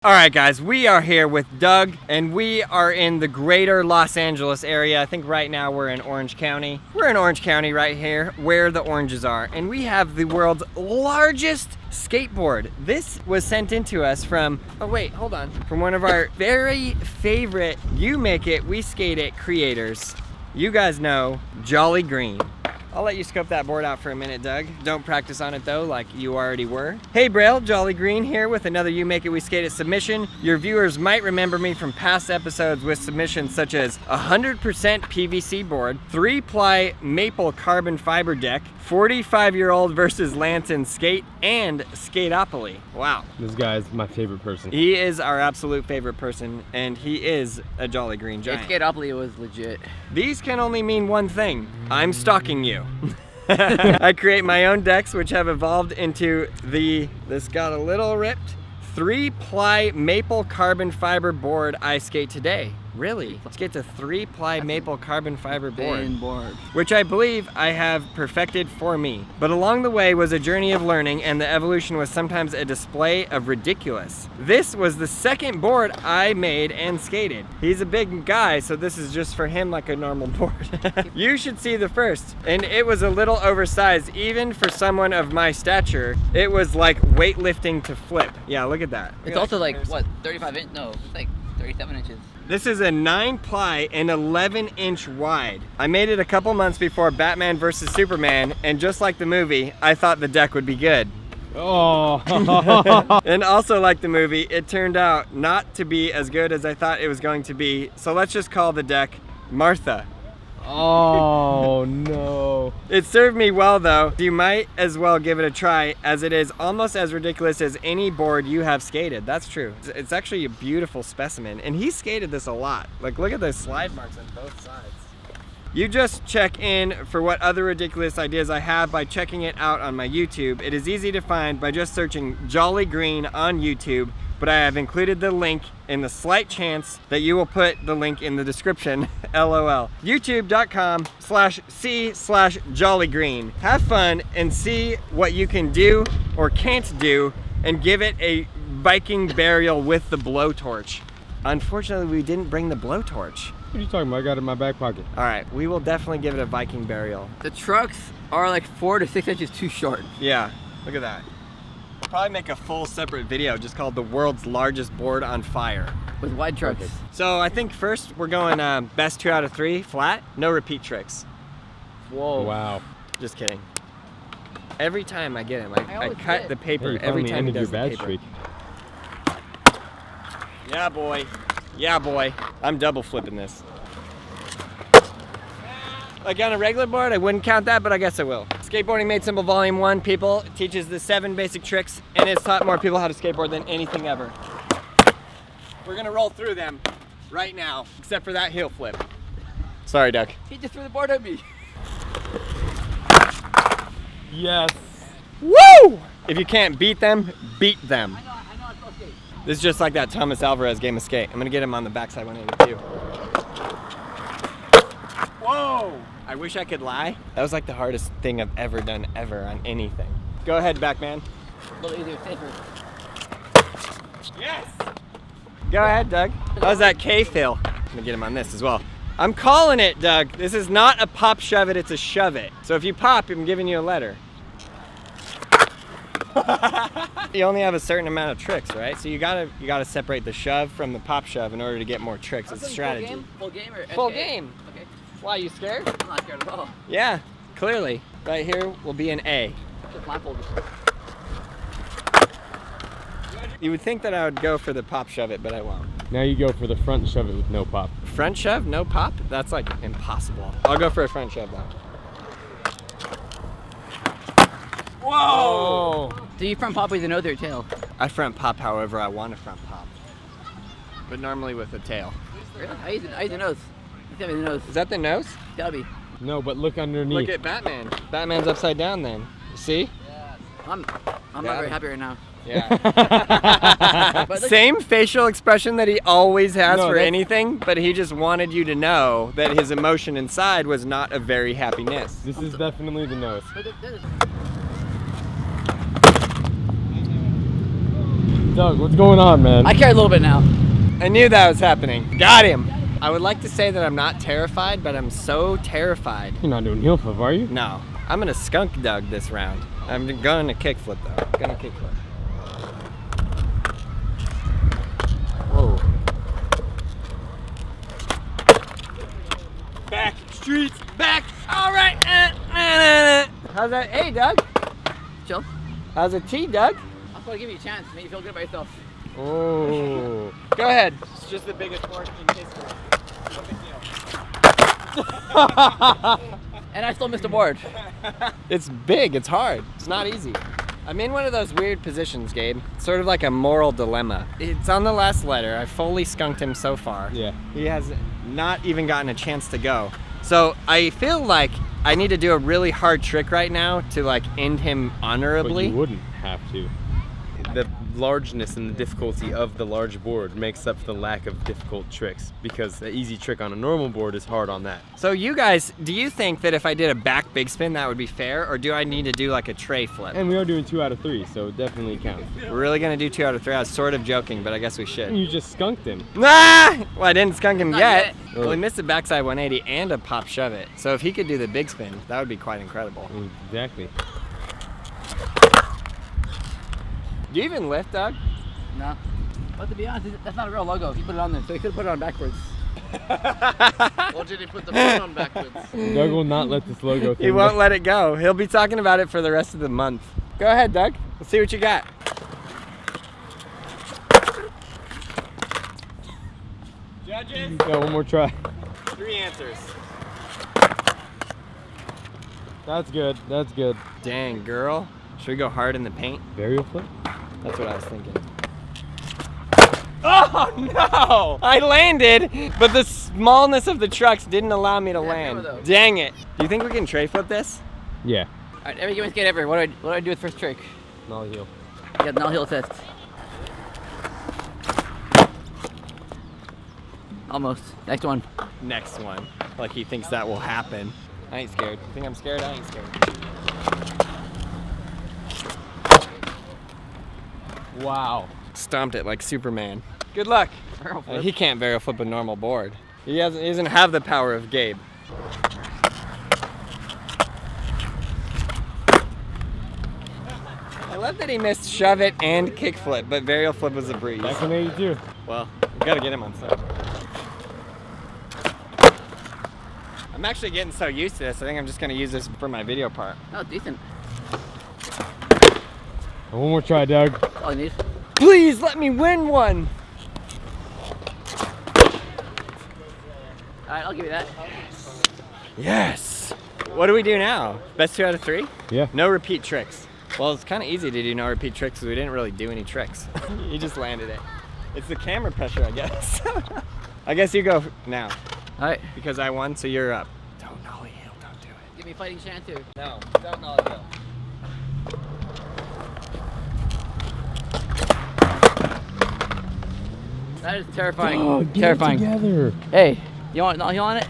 All right, guys, we are here with Doug, and we are in the greater Los Angeles area. I think right now we're in Orange County. We're in Orange County right here, where the oranges are, and we have the world's largest skateboard. This was sent in to us from, oh wait, hold on, from one of our very favorite You Make It, We Skate It creators. You guys know Jolly Green. I'll let you scope that board out for a minute, Doug. Don't practice on it though, like you already were. Hey Braille, Jolly Green here with another You Make It We Skate It submission. Your viewers might remember me from past episodes with submissions such as 100% PVC board, 3-ply maple carbon fiber deck, 45-year-old versus Lanson skate, and Skateopoly. Wow. This guy's my favorite person. He is our absolute favorite person, and he is a Jolly Green giant. Skateopoly was legit. These can only mean one thing. I'm stalking you. I create my own decks, which have evolved into this got a little ripped, 3-ply maple carbon fiber board I skate today. Really? Let's get to 3-ply maple carbon fiber board, which I believe I have perfected for me. But along the way was a journey of learning, and the evolution was sometimes a display of ridiculous. This was the second board I made and skated. He's a big guy, so this is just for him like a normal board. You should see the first, and it was a little oversized even for someone of my stature. It was like weightlifting to flip. Yeah, look at that. It's also like, what, 35 inch? No, it's like 37 inches. This is a 9-ply and 11-inch wide. I made it a couple months before Batman vs. Superman, and just like the movie, I thought the deck would be good. Oh. And also like the movie, it turned out not to be as good as I thought it was going to be, so let's just call the deck Martha. Oh no. It served me well though. You might as well give it a try, as it is almost as ridiculous as any board you have skated. That's true. It's actually a beautiful specimen, and he skated this a lot. Like, look at the slide marks on both sides. You just check in for what other ridiculous ideas I have by checking it out on my YouTube. It is easy to find by just searching Jolly Green on YouTube, but I have included the link in the slight chance that you will put the link in the description, LOL. YouTube.com/C/JollyGreen. Have fun and see what you can do or can't do, and give it a Viking burial with the blowtorch. Unfortunately, we didn't bring the blowtorch. What are you talking about? I got it in my back pocket. All right, we will definitely give it a Viking burial. The trucks are like 4 to 6 inches too short. Yeah, look at that. Probably make a full separate video just called the world's largest board on fire. With wide trucks. Okay. So I think first we're going best 2 out of 3, flat, no repeat tricks. Whoa. Wow. Just kidding. Every time I get him, I always cut did. the paper. Hey, Every time he your does the bad paper. streak. Yeah, boy. Yeah, boy. I'm double flipping this. Like on a regular board, I wouldn't count that, but I guess I will. Skateboarding Made Simple Volume 1, people. It teaches the 7 basic tricks, and it's taught more people how to skateboard than anything ever. We're gonna roll through them right now, except for that heel flip. Sorry, Duck. He just threw the board at me. Yes. Woo! If you can't beat them, beat them. I know I'm supposed to skate. This is just like that Thomas Alvarez game of skate. I'm gonna get him on the backside 182. Whoa! I wish I could lie. That was like the hardest thing I've ever done ever on anything. Go ahead, Backman. A little easier, safer. Yes! Go ahead, Doug. How's that K feel? I'm gonna get him on this as well. I'm calling it, Doug. This is not a pop shove it, it's a shove it. So if you pop, I'm giving you a letter. You only have a certain amount of tricks, right? So you gotta separate the shove from the pop shove in order to get more tricks. It's strategy. Full game or Full SK? game. Okay. Why, you scared? I'm not scared at all. Yeah, clearly. Right here will be an A. Just blindfolded. You would think that I would go for the pop shove it, but I won't. Now you go for the front shove it with no pop. Front shove, no pop? That's like impossible. I'll go for a front shove though. Whoa! So you front pop with a nose or a tail? I front pop however I want to front pop. But normally with a tail. Really? I use the nose. You tell me the nose. Is that the nose? Gotta be. No, but look underneath. Look at Batman. Batman's upside down then. See? I'm not very happy right now. Yeah. But look- Same facial expression that he always has No, for that's- anything, but he just wanted you to know that his emotion inside was not a very happiness. This is definitely the nose. But Doug, what's going on, man? I carry a little bit now. I knew that was happening. Got him. I would like to say that I'm not terrified, but I'm so terrified. You're not doing heel flip, are you? No, I'm gonna skunk Doug this round. I'm going to kickflip though. Gonna kickflip. Whoa. Back, streets, back. All right. How's that? Hey, Doug. Chill. How's it T, Doug? I was going to give you a chance. Make you feel good about yourself. Oh. Go ahead. It's just the biggest sport in history. No big deal. And I still missed a board. It's big, it's hard, it's not easy. I'm in one of those weird positions, Gabe. Sort of like a moral dilemma. It's on the last letter. I fully skunked him so far. Yeah. He has not even gotten a chance to go. So I feel like I need to do a really hard trick right now to like end him But honorably. you wouldn't have to. The largeness and the difficulty of the large board makes up for the lack of difficult tricks, because an easy trick on a normal board is hard on that. So you guys, do you think that if I did a back big spin that would be fair, or do I need to do like a tray flip? And we are doing 2 out of 3, so it definitely counts. We're really gonna do 2 out of 3. I was sort of joking, but I guess we should. And you just skunked him. Ah! Well, I didn't skunk him Not yet. yet. Well, he missed a backside 180 and a pop shove it. So if he could do the big spin, that would be quite incredible. Exactly. Do you even lift, Doug? No. But to be honest, that's not a real logo. He put it on there, so he could have put it on backwards. Or did he put the phone on backwards? Doug will not let this logo thing He won't let it go. He'll be talking about it for the rest of the month. Go ahead, Doug. Let's see what you got. Judges, Got one more try. 3 answers. That's good. That's good. Dang, girl. Should we go hard in the paint? Burial flip? That's what I was thinking. Oh no! I landed, but the smallness of the trucks didn't allow me to land. camera, though. Dang it. Do you think we can tray flip this? Yeah. Alright, every game skate ever. What do I do with first trick? Nollie heel. You got the null heel test. Almost. Next one. Next one. Like he thinks that will happen. I ain't scared. You think I'm scared? I ain't scared. Wow. Stomped it like Superman. Good luck. Barrel flip. He can't barrel flip a normal board. He doesn't have the power of Gabe. I love that he missed shove it and kick flip, but varial flip was a breeze. Back in 82. Well, we gotta get him on set. I'm actually getting so used to this, I think I'm just gonna use this for my video part. Oh, decent. One more try, Doug. That's all you need. Please let me win one! Alright, I'll give you that. Yes! What do we do now? Best 2 out of 3? Yeah. No repeat tricks. Well, it's kind of easy to do no repeat tricks because we didn't really do any tricks. You just landed it. It's the camera pressure, I guess. I guess you go now Alright. because I won, so you're up. Don't nollie heel, don't do it. Give me a fighting chance here. No, don't nollie heel. That is terrifying. Oh, get terrifying. it together. Hey, you want null heel on it?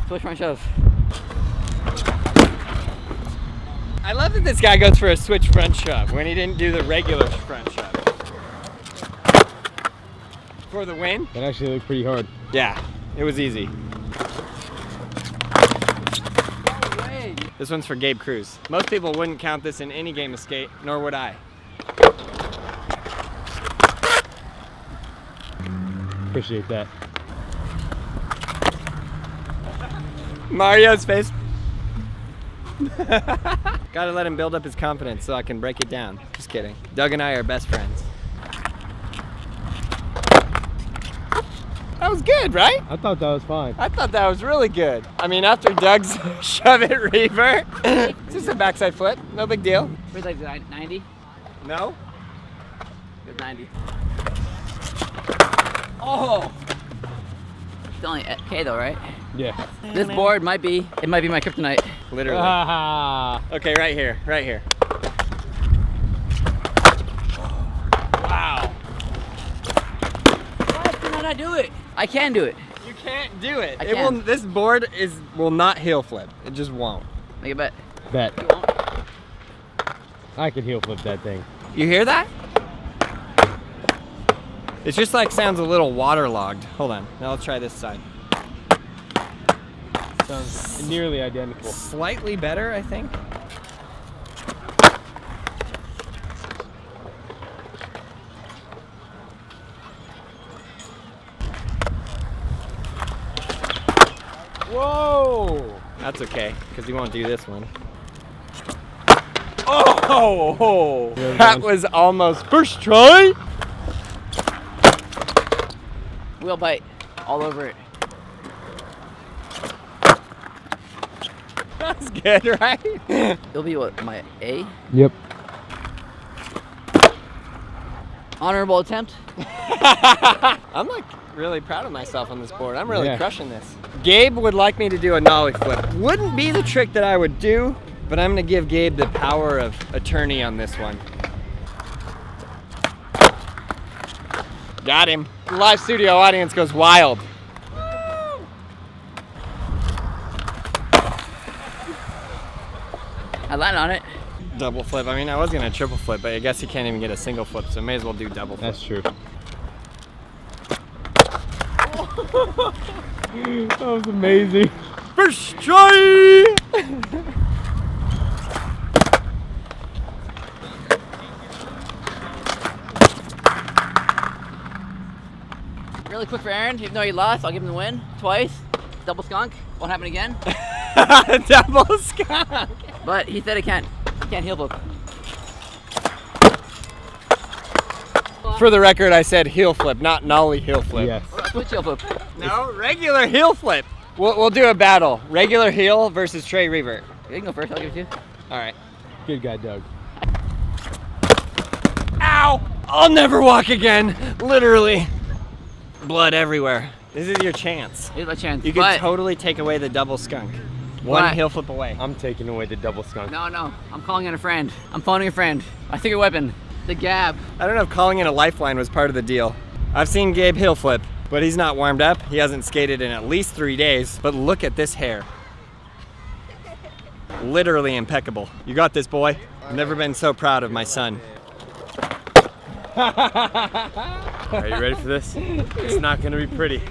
Switch front shove. I love that this guy goes for a switch front shove when he didn't do the regular front shove. For the win? That actually looked pretty hard. Yeah, it was easy. No way. This one's for Gabe Cruz. Most people wouldn't count this in any game of skate, nor would I. Appreciate that. Mario's face. Gotta let him build up his confidence so I can break it down. Just kidding. Doug and I are best friends. That was good, right? I thought that was fine. I thought that was really good. I mean, after Doug's shove it reaver, it's just a backside flip, no big deal. Where's like 90? No? Good 90. Oh! It's only K though, right? Yeah. This board might be my kryptonite. Literally. Ah. Okay, right here, right here. Wow. Why can I not do it? I can do it. You can't do it. I It can. will. This board will not heel flip. It just won't. Make a bet. Bet. You won't? I can heel flip that thing. You hear that? It's just like sounds a little waterlogged. Hold on. Now let's try this side. Sounds nearly identical. Slightly better, I think. Whoa! That's okay, because he won't do this one. Oh! That was almost first try. Wheel bite all over it. That's good, right? It'll be what, my A? Yep. Honorable attempt. I'm like really proud of myself on this board. I'm really crushing this. Gabe would like me to do a nollie flip. Wouldn't be the trick that I would do, but I'm gonna give Gabe the power of attorney on this one. Got him. The live studio audience goes wild. I landed on it. Double flip. I mean, I was gonna triple flip, but I guess you can't even get a single flip, so may as well do double flip. That's true. That was amazing. First try! Really quick for Aaron, even though he lost, I'll give him the win twice. Double skunk, won't happen again. Double skunk! But he said he can't heel flip. For the record, I said heel flip, not nollie heel flip. Yes. Switch heel flip. No, regular heel flip. We'll do a battle. Regular heel versus tray revert. You can go first, I'll give it to you. All right. Good guy, Doug. Ow! I'll never walk again. Literally. Blood everywhere. This is your chance. Here's my chance. You can totally take away the double skunk. One But- heel flip away. I'm taking away the double skunk. No, I'm calling in a friend. I'm phoning a friend. My secret weapon, the gab. I don't know if calling in a lifeline was part of the deal. I've seen Gabe heel flip, but he's not warmed up. He hasn't skated in at least 3 days. But look at this hair. Literally impeccable. You got this, boy. I've never been so proud of my son. Are you ready for this? It's not gonna be pretty.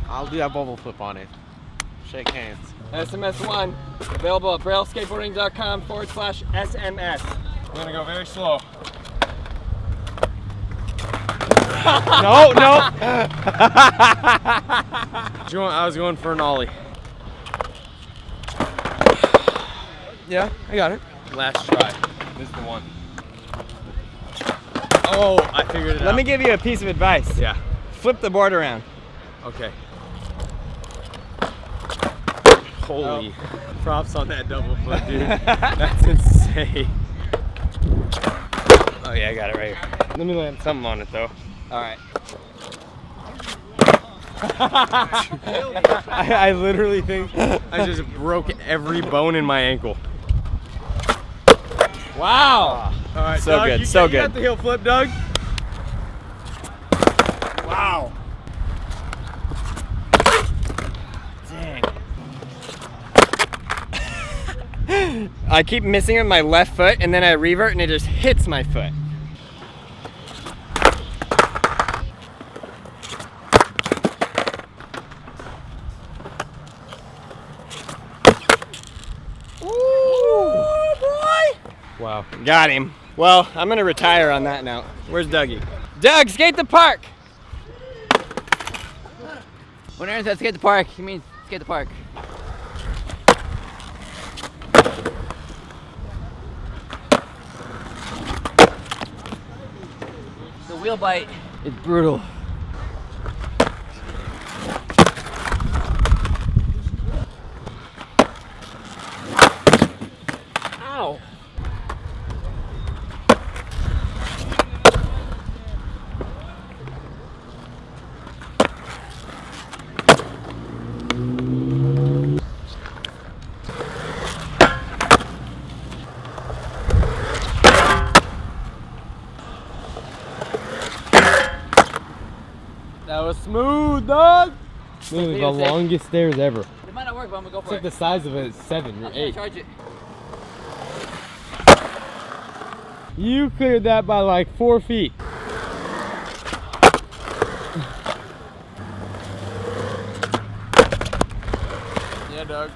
I'll do that bubble flip on it. Shake hands. SMS1, available at brailleskateboarding.com/SMS. I'm gonna go very slow. No, no. I was going for an ollie. Yeah, I got it. Last try. This is the one. Oh, I figured it out. Let me give you a piece of advice. Yeah. Flip the board around. Okay. Holy. Props on that double flip, dude. That's insane. Oh yeah, I got it right here. Let me land something on it though. All right. I literally think I just broke every bone in my ankle. Wow. All right, So Doug, good, you so got, you got good. the heel flip, Doug. Wow. Dang. I keep missing with my left foot, and then I revert, and it just hits my foot. Wow. Got him. Well, I'm gonna retire on that note. Where's Dougie? Doug, skate the park! When Aaron says skate the park, he means skate the park. The wheel bite is brutal. Ow! That was smooth, Doug. Literally the Leave it safe. longest stairs ever. It might not work, but I'm gonna go It's for like it. the size of a 7 or I'm gonna 8. charge it. You cleared that by like 4 feet. Yeah, Doug.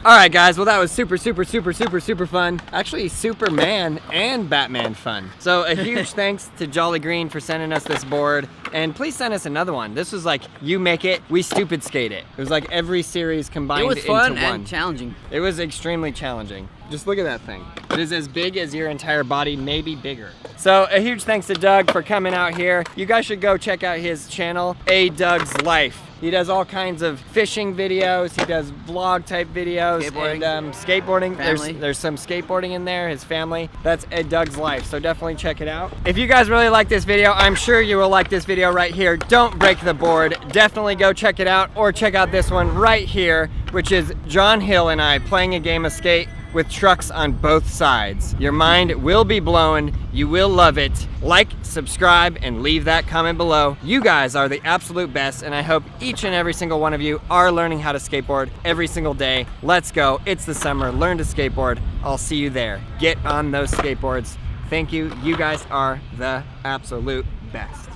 All right, guys, well, that was super fun. Actually, Superman and Batman fun. So a huge thanks to Jolly Green for sending us this board, and please send us another one. This was like, you make it, we stupid skate it. It was like every series combined It was fun into one. and challenging. It was extremely challenging. Just look at that thing. It is as big as your entire body, maybe bigger. So a huge thanks to Doug for coming out here. You guys should go check out his channel, A Doug's Life. He does all kinds of fishing videos. He does vlog type videos. Skateboarding. And skateboarding. Family. There's some skateboarding in there, his family. That's Ed Doug's Life, so definitely check it out. If you guys really like this video, I'm sure you will like this video right here. Don't break the board. Definitely go check it out, or check out this one right here, which is John Hill and I playing a game of skate with trucks on both sides. Your mind will be blown. You will love it. Like, subscribe, and leave that comment below. You guys are the absolute best, and I hope each and every single one of you are learning how to skateboard every single day. Let's go. It's the summer. Learn to skateboard. I'll see you there. Get on those skateboards. Thank you. You guys are the absolute best.